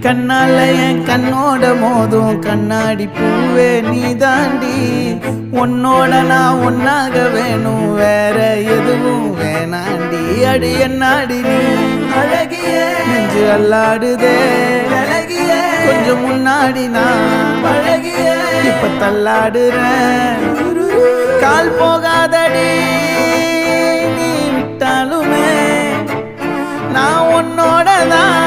கண்ணால என் கண்ணோட மோதும் கண்ணாடி பூவே நீ தாண்டி உன்னோட நான் ஒன்னாக வேணும் வேற எதுவும் வேணாண்டி அடி என்னாடி நீ அழகிய நெஞ்சு அல்லாடுதே அழகிய கொஞ்சம் முன்னாடி நான் அழகிய இப்ப தள்ளாடுறேன் கால் போகாதடி நீ விட்டாலுமே நான் உன்னோட தான்